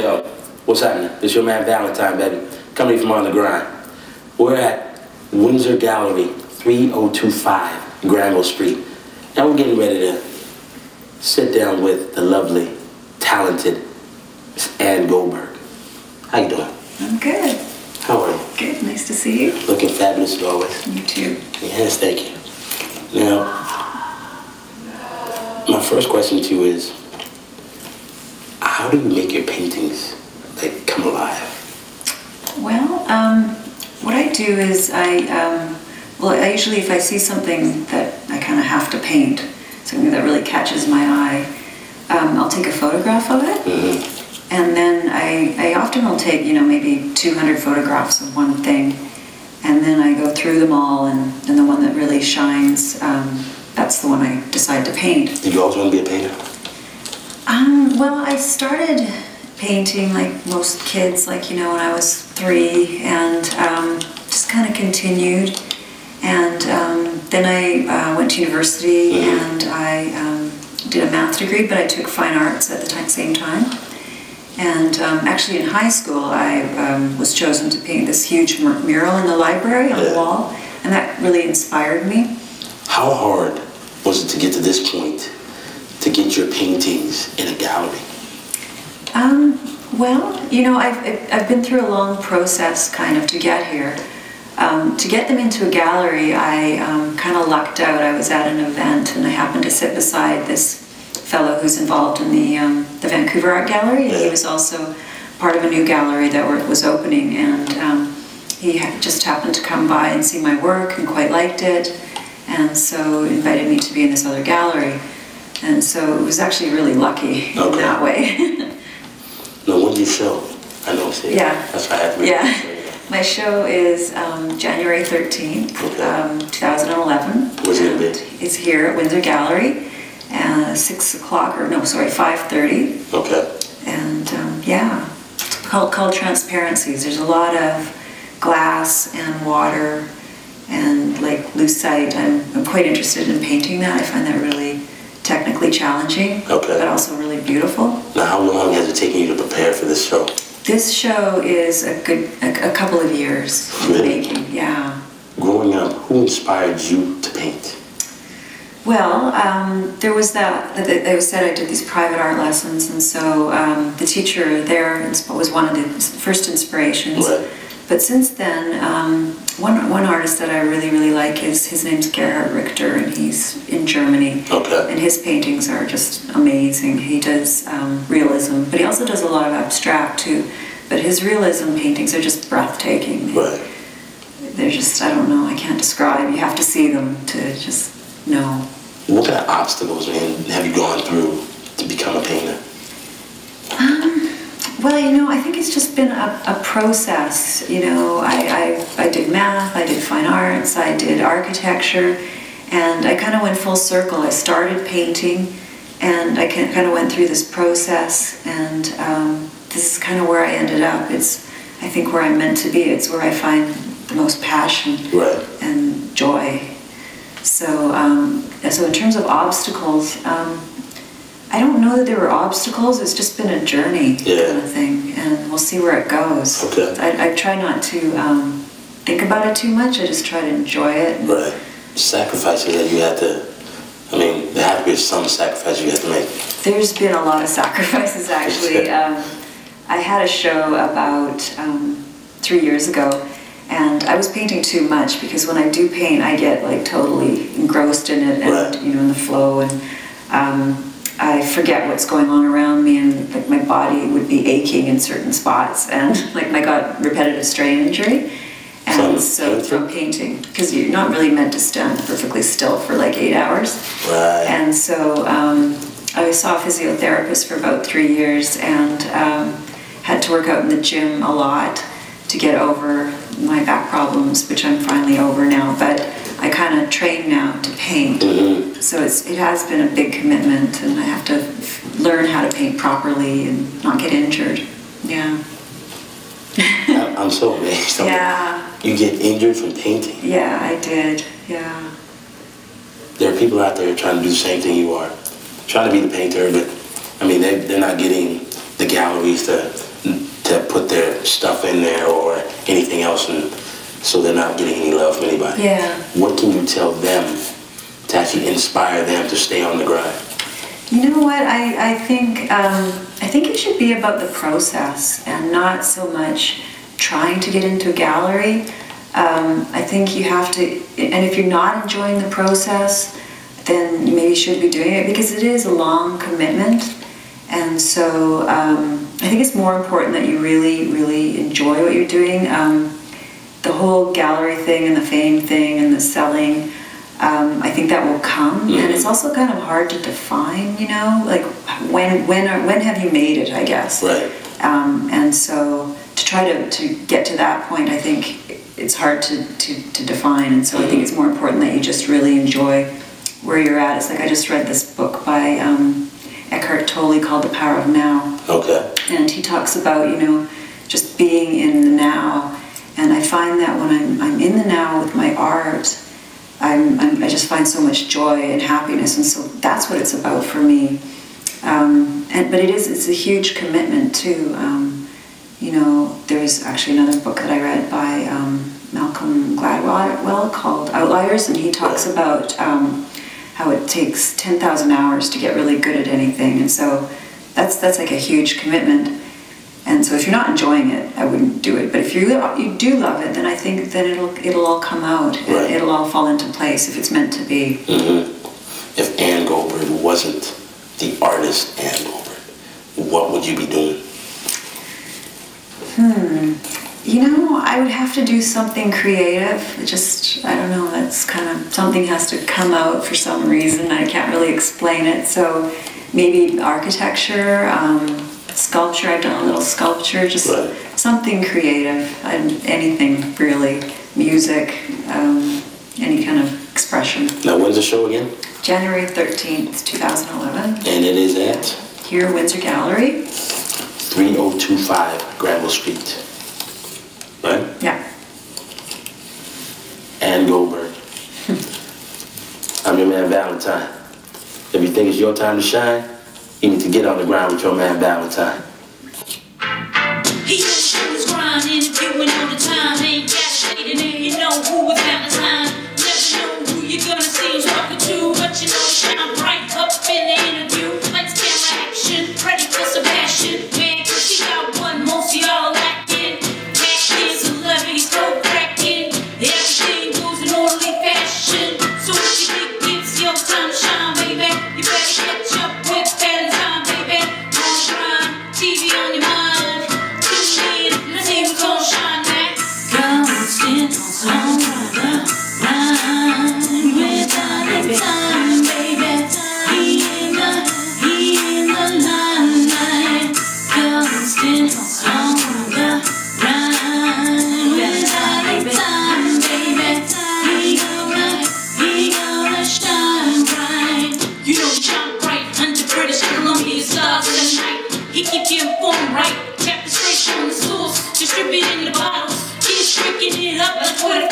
Yo, what's happening? It's your man Valentine, baby. Coming from on the grind. We're at Windsor Gallery, 3025 Granville Street. Now we're getting ready to sit down with the lovely, talented Miss Ann Goldberg. How you doing? I'm good. How are you? Good, nice to see you. Looking fabulous as always. You too. Yes, thank you. Now, my first question to you is, how do you make your paintings like come alive? Well, what I do is I usually, if I see something that I kind of have to paint, something that really catches my eye, I'll take a photograph of it. Mm-hmm. And then I often will take, maybe 200 photographs of one thing, and then I go through them all, and the one that really shines, that's the one I decide to paint. Did you always want to be a painter? Well, I started painting like most kids, when I was 3, and just kind of continued. And then I went to university, and I did a math degree, but I took fine arts at the same time. And actually in high school, I was chosen to paint this huge mural in the library on the wall, and that really inspired me. How hard was it to get to this point, to get your paintings in a gallery? Well, I've been through a long process kind of to get here. To get them into a gallery, I kind of lucked out. I was at an event, and I happened to sit beside this fellow who's involved in the Vancouver Art Gallery, and he was also part of a new gallery that was opening, and he just happened to come by and see my work and quite liked it, and so invited me to be in this other gallery, and so it was actually really lucky in that way. No, when do you show? I know it's here. Yeah. That's why I have to Yeah. My show is January 13th, 2011. Where's it going to be? It's here at Windsor Gallery. 6 o'clock, or no, sorry, 5:30. Okay. And yeah, it's called Transparencies. There's a lot of glass and water and like lucite. I'm quite interested in painting that. I find that really technically challenging, but also really beautiful. Now, how long has it taken you to prepare for this show? This show is a couple of years in making, yeah. Growing up, who inspired you to paint? Well, there was that I said I did these private art lessons, and so the teacher there was one of the first inspirations. Right. But since then, one artist that I really like his name's Gerhard Richter, and he's in Germany. Okay. And his paintings are just amazing. He does realism, but he also does a lot of abstract too. But his realism paintings are just breathtaking. Right. They're just, I don't know, I can't describe. You have to see them to just know. What kind of obstacles, have you gone through to become a painter? Well, I think it's just been a process. I did math, I did fine arts, I did architecture, and I kind of went full circle. I started painting, and I kind of went through this process, and this is kind of where I ended up. It's, I think, where I'm meant to be. It's where I find the most passion and joy. So, so in terms of obstacles, I don't know that there were obstacles. It's just been a journey kind of thing, and we'll see where it goes. Okay. I try not to think about it too much. I just try to enjoy it. Right. Sacrifices that you had to, there have to be some sacrifices you have to make. There's been a lot of sacrifices, actually. I had a show about 3 years ago, and I was painting too much, because when I do paint, I get like totally engrossed in it, and in the flow, and I forget what's going on around me, and like my body would be aching in certain spots, and like I got repetitive strain injury, and from painting, because you're not really meant to stand perfectly still for like 8 hours. Right. And so I saw a physiotherapist for about 3 years, and had to work out in the gym a lot to get over my back problems, which I'm finally over now. But I kind of train now to paint, so it has been a big commitment, and I have to learn how to paint properly and not get injured. Yeah. I'm so amazed. Yeah. You get injured from painting? Yeah, I did. Yeah. There are people out there trying to do the same thing you are, trying to be the painter, but they're not getting the galleries to to put their stuff in there or anything else, and so they're not getting any love from anybody. Yeah. What can you tell them to actually inspire them to stay on the grind? You know what? I think it should be about the process and not so much trying to get into a gallery. I think you have to, and if you're not enjoying the process, then you maybe should be doing it, because it is a long commitment. And so I think it's more important that you really, really enjoy what you're doing. The whole gallery thing and the fame thing and the selling, I think that will come. Mm-hmm. And it's also kind of hard to define, you know, like when have you made it, I guess. Right. And so to try to get to that point, I think it's hard to define. And so I think it's more important that you just really enjoy where you're at. It's like I just read this book by Eckhart Tolle called The Power of Now. Okay. And he talks about, you know, just being in the now. And I find that when I'm in the now with my art, I just find so much joy and happiness, and so that's what it's about for me. But it's a huge commitment too. You know, there's actually another book that I read by Malcolm Gladwell called Outliers, and he talks about how it takes 10,000 hours to get really good at anything, and so that's like a huge commitment. And so if you're not enjoying it, I wouldn't do it. But if you do love it, then I think that it'll all come out. Right. It'll all fall into place if it's meant to be. Mm-hmm. If Ann Goldberg wasn't the artist Ann Goldberg, what would you be doing? You know, I would have to do something creative. I don't know, that's kind of, something has to come out for some reason. I can't really explain it. So maybe architecture, sculpture. I've done a little sculpture, just right. Something creative, anything really, music, any kind of expression. Now, when's the show again? January 13th, 2011. And it is at? Here, Windsor Gallery. 3025 Granville Street. Right? Yeah. Ann Goldberg. I'm your man Valentine. If you think it's your time to shine, you need to get on the ground with your man Valentine. He was grinding, interviewing all the time. Ain't got shit in there, you know who is Valentine. Never know who you're gonna see talking to, but you know shine bright up in the interview. Lights, camera, action, ready for some passion. Man, cause she got one, most of y'all lacking. Acting, celebrities, go cracking. Everything moves in orderly fashion. So if you think it's your time to shine, baby, you better catch up with Valentine, baby. On the grind, TV on your mind. Tune in, let's see who's gonna shine next. Constant on the line with Valentine, baby. He in the limelight. Constant on the line with Valentine, baby. He gonna shine bright. You know shine bright under British Columbia stars in the night. He keep you informed right. Kept the straight on the source, distributing the bottles. He's drinking it up like what if